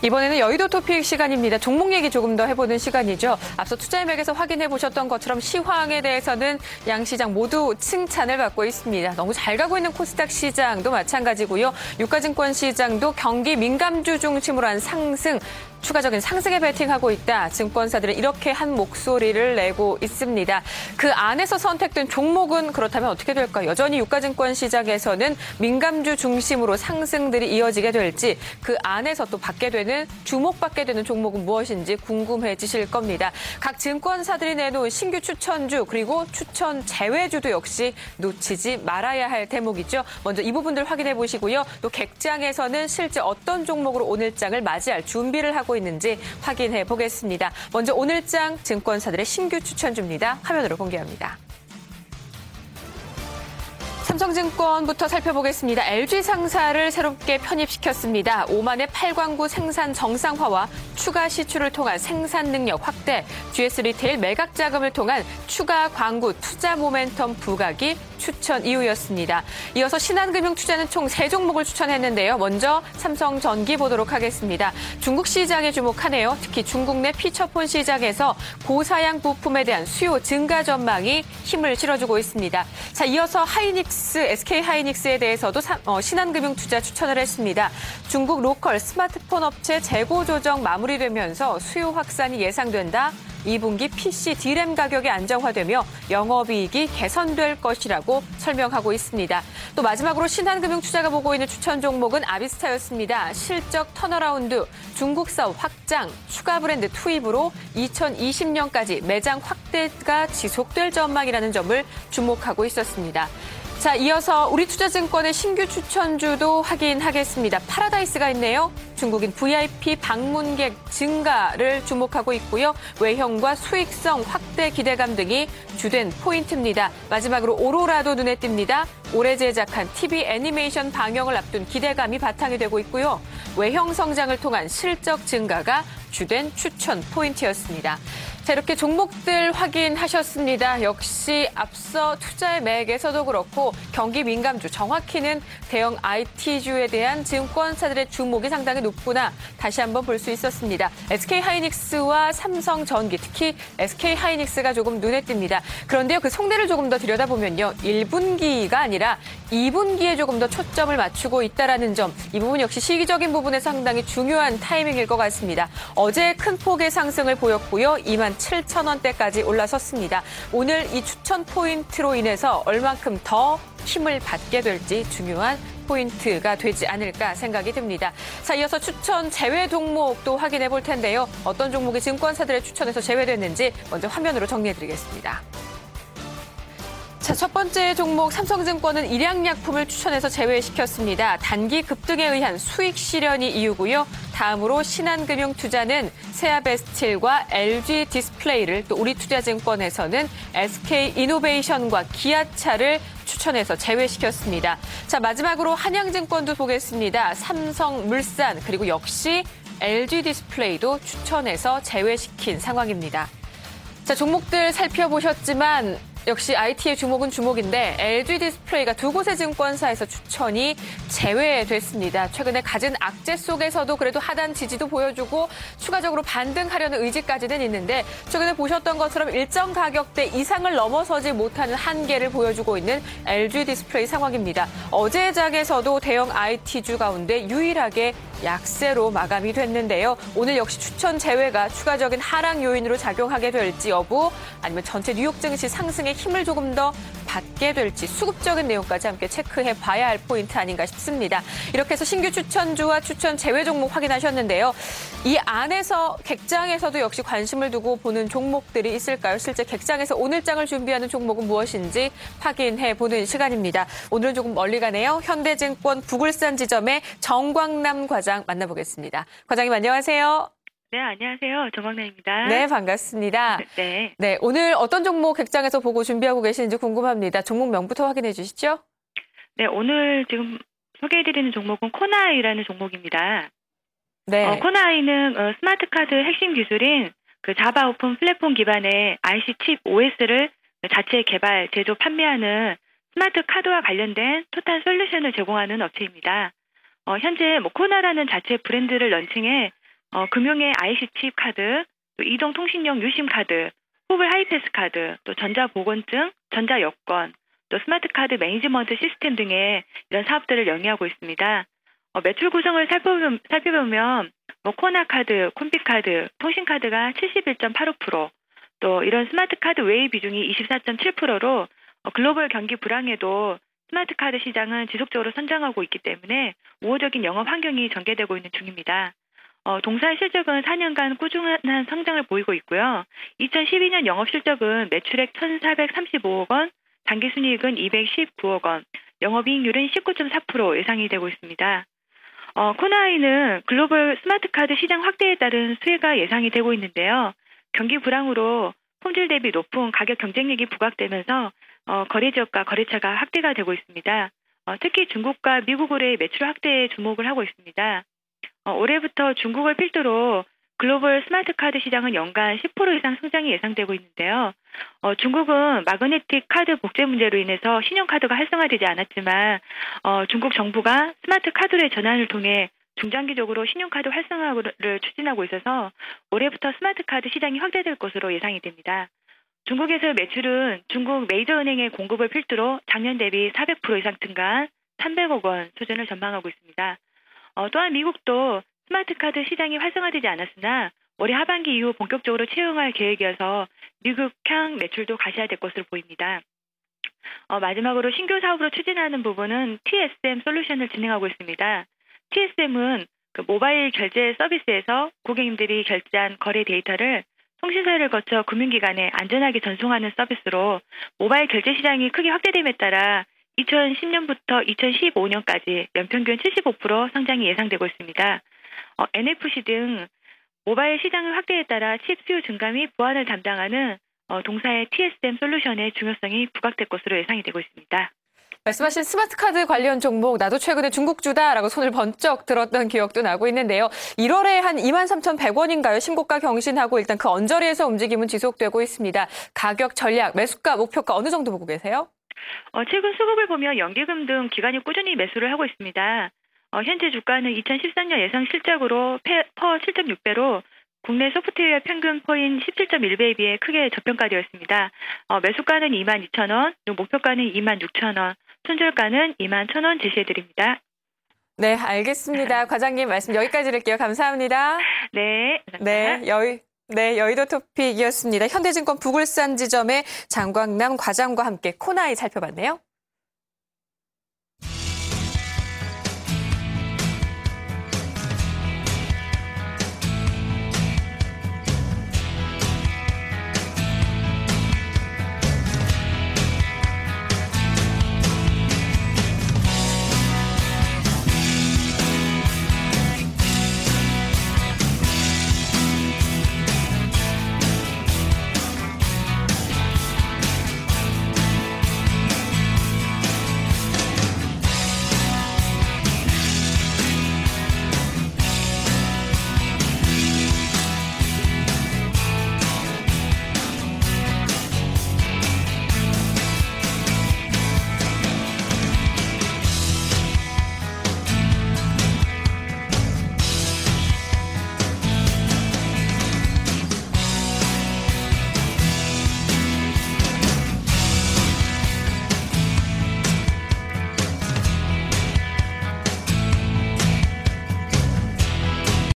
이번에는 여의도 토픽 시간입니다. 종목 얘기 조금 더 해보는 시간이죠. 앞서 투자의맥에서 확인해 보셨던 것처럼 시황에 대해서는 양 시장 모두 칭찬을 받고 있습니다. 너무 잘 가고 있는 코스닥 시장도 마찬가지고요. 유가증권 시장도 경기 민감주 중심으로 한 상승, 추가적인 상승에 베팅하고 있다. 증권사들은 이렇게 한 목소리를 내고 있습니다. 그 안에서 선택된 종목은 그렇다면 어떻게 될까요? 여전히 유가증권 시장에서는 민감주 중심으로 상승들이 이어지게 될지, 그 안에서 또 받게 되는, 주목받게 되는 종목은 무엇인지 궁금해지실 겁니다. 각 증권사들이 내놓은 신규 추천주 그리고 추천 제외주도 역시 놓치지 말아야 할 대목이죠. 먼저 이 부분들 확인해 보시고요. 또 객장에서는 실제 어떤 종목으로 오늘장을 맞이할 준비를 하고 있는지 확인해 보겠습니다. 먼저 오늘장 증권사들의 신규 추천주입니다. 화면으로 공개합니다. 삼성증권부터 살펴보겠습니다. LG상사를 새롭게 편입시켰습니다. 오만의 8광구 생산 정상화와 추가 시추를 통한 생산 능력 확대, GS 리테일 매각 자금을 통한 추가 광구 투자 모멘텀 부각이 추천 이유였습니다. 이어서 신한금융투자는 총 3종목을 추천했는데요. 먼저 삼성전기 보도록 하겠습니다. 중국 시장에 주목하네요. 특히 중국 내 피처폰 시장에서 고사양 부품에 대한 수요 증가 전망이 힘을 실어주고 있습니다. 자, 이어서 SK하이닉스에 대해서도 신한금융투자 추천을 했습니다. 중국 로컬 스마트폰 업체 재고 조정 마무리되면서 수요 확산이 예상된다. 2분기 PC D램 가격이 안정화되며 영업이익이 개선될 것이라고 설명하고 있습니다. 또 마지막으로 신한금융투자가 보고 있는 추천 종목은 아비스타였습니다. 실적 턴어라운드, 중국 사업 확장, 추가 브랜드 투입으로 2020년까지 매장 확대가 지속될 전망이라는 점을 주목하고 있었습니다. 자, 이어서 우리투자증권의 신규 추천주도 확인하겠습니다. 파라다이스가 있네요. 중국인 VIP 방문객 증가를 주목하고 있고요. 외형과 수익성 확대 기대감 등이 주된 포인트입니다. 마지막으로 오로라도 눈에 띕니다. 올해 제작한 TV 애니메이션 방영을 앞둔 기대감이 바탕이 되고 있고요. 외형 성장을 통한 실적 증가가 주된 추천 포인트였습니다. 자, 이렇게 종목들 확인하셨습니다. 역시 앞서 투자의 맥에서도 그렇고 경기 민감주, 정확히는 대형 IT주에 대한 증권사들의 주목이 상당히 높구나 다시 한번 볼 수 있었습니다. SK하이닉스와 삼성전기, 특히 SK하이닉스가 조금 눈에 띕니다. 그런데요, 그 속내를 조금 더 들여다보면요. 1분기가 아니라 2분기에 조금 더 초점을 맞추고 있다는 점, 이 부분 역시 시기적인 부분에서 상당히 중요한 타이밍일 것 같습니다. 어제 큰 폭의 상승을 보였고요. 27,000원대까지 올라섰습니다. 오늘 이 추천 포인트로 인해서 얼만큼 더 힘을 받게 될지 중요한 포인트가 되지 않을까 생각이 듭니다. 자, 이어서 추천 제외 종목도 확인해 볼 텐데요. 어떤 종목이 증권사들의 추천에서 제외됐는지 먼저 화면으로 정리해드리겠습니다. 자, 첫 번째 종목 삼성증권은 일양약품을 추천해서 제외시켰습니다. 단기 급등에 의한 수익 실현이 이유고요. 다음으로 신한금융투자는 세아베스틸과 LG 디스플레이를, 또 우리투자증권에서는 SK이노베이션과 기아차를 추천해서 제외시켰습니다. 자, 마지막으로 한양증권도 보겠습니다. 삼성물산 그리고 역시 LG 디스플레이도 추천해서 제외시킨 상황입니다. 자, 종목들 살펴보셨지만 역시 IT의 주목은 주목인데 LG 디스플레이가 두 곳의 증권사에서 추천이 제외됐습니다. 최근에 갖은 악재 속에서도 그래도 하단 지지도 보여주고 추가적으로 반등하려는 의지까지는 있는데, 최근에 보셨던 것처럼 일정 가격대 이상을 넘어서지 못하는 한계를 보여주고 있는 LG 디스플레이 상황입니다. 어제 장에서도 대형 IT주 가운데 유일하게 약세로 마감이 됐는데요. 오늘 역시 추천 제외가 추가적인 하락 요인으로 작용하게 될지 여부, 아니면 전체 뉴욕 증시 상승의 힘을 조금 더 받게 될지, 수급적인 내용까지 함께 체크해 봐야 할 포인트 아닌가 싶습니다. 이렇게 해서 신규 추천주와 추천 제외 종목 확인하셨는데요. 이 안에서 객장에서도 역시 관심을 두고 보는 종목들이 있을까요? 실제 객장에서 오늘장을 준비하는 종목은 무엇인지 확인해 보는 시간입니다. 오늘은 조금 멀리 가네요. 현대증권 부굴산 지점의 정광남 과장 만나보겠습니다. 과장님 안녕하세요. 네, 안녕하세요. 정광남입니다. 네, 반갑습니다. 네. 네, 오늘 어떤 종목 객장에서 보고 준비하고 계시는지 궁금합니다. 종목명부터 확인해 주시죠. 네, 오늘 지금 소개해드리는 종목은 코나이라는 종목입니다. 네. 코나이는 스마트카드 핵심 기술인 그 자바 오픈 플랫폼 기반의 IC 칩 OS를 자체 개발, 제조, 판매하는 스마트 카드와 관련된 토탈 솔루션을 제공하는 업체입니다. 현재 코나라는 자체 브랜드를 런칭해 금융의 IC 칩 카드, 또 이동통신용 유심 카드, 후불 하이패스 카드, 또 전자보건증, 전자여권, 또 스마트 카드 매니지먼트 시스템 등의 이런 사업들을 영위하고 있습니다. 매출 구성을 살펴보면 코나 카드, 콤비 카드, 통신 카드가 71.85%, 또 이런 스마트 카드 외의 비중이 24.7%로 글로벌 경기 불황에도 스마트 카드 시장은 지속적으로 성장하고 있기 때문에 우호적인 영업 환경이 전개되고 있는 중입니다. 동사의 실적은 4년간 꾸준한 성장을 보이고 있고요. 2012년 영업 실적은 매출액 1,435억 원, 당기순이익은 219억 원, 영업이익률은 19.4% 예상이 되고 있습니다. 코나아이는 글로벌 스마트 카드 시장 확대에 따른 수혜가 예상이 되고 있는데요. 경기 불황으로 품질 대비 높은 가격 경쟁력이 부각되면서 거래 지역과 거래차가 확대가 되고 있습니다. 특히 중국과 미국으로의 매출 확대에 주목을 하고 있습니다. 올해부터 중국을 필두로 글로벌 스마트 카드 시장은 연간 10% 이상 성장이 예상되고 있는데요. 중국은 마그네틱 카드 복제 문제로 인해서 신용카드가 활성화되지 않았지만 중국 정부가 스마트 카드의 전환을 통해 중장기적으로 신용카드 활성화를 추진하고 있어서 올해부터 스마트 카드 시장이 확대될 것으로 예상이 됩니다. 중국에서의 매출은 중국 메이저은행의 공급을 필두로 작년 대비 400% 이상 증가한 300억 원 수준을 전망하고 있습니다. 또한 미국도 스마트 카드 시장이 활성화되지 않았으나 올해 하반기 이후 본격적으로 채용할 계획이어서 미국향 매출도 가시화될 것으로 보입니다. 마지막으로 신규 사업으로 추진하는 부분은 TSM 솔루션을 진행하고 있습니다. TSM은 모바일 결제 서비스에서 고객님들이 결제한 거래 데이터를 통신사를 거쳐 금융기관에 안전하게 전송하는 서비스로 모바일 결제 시장이 크게 확대됨에 따라 2010년부터 2015년까지 연평균 75% 성장이 예상되고 있습니다. NFC 등 모바일 시장의 확대에 따라 칩 수요 증가 및 보안을 담당하는 동사의 TSM 솔루션의 중요성이 부각될 것으로 예상이 되고 있습니다. 말씀하신 스마트카드 관련 종목, 나도 최근에 중국주다라고 손을 번쩍 들었던 기억도 나고 있는데요. 1월에 한 23,100원인가요? 신고가 경신하고 일단 그 언저리에서 움직임은 지속되고 있습니다. 가격, 전략, 매수가, 목표가 어느 정도 보고 계세요? 최근 수급을 보면 연기금 등 기관이 꾸준히 매수를 하고 있습니다. 현재 주가는 2013년 예상 실적으로 퍼 7.6배로 국내 소프트웨어 평균 퍼인 17.1배에 비해 크게 저평가되어 있습니다. 매수가는 22,000원, 목표가는 26,000원, 손절가는 21,000원 제시해드립니다. 네, 알겠습니다. 과장님 말씀 여기까지 드릴게요. 감사합니다. 네, 감사합니다. 여의도 토픽이었습니다. 현대증권 부굴산 지점의 장광남 과장과 함께 코나이 살펴봤네요.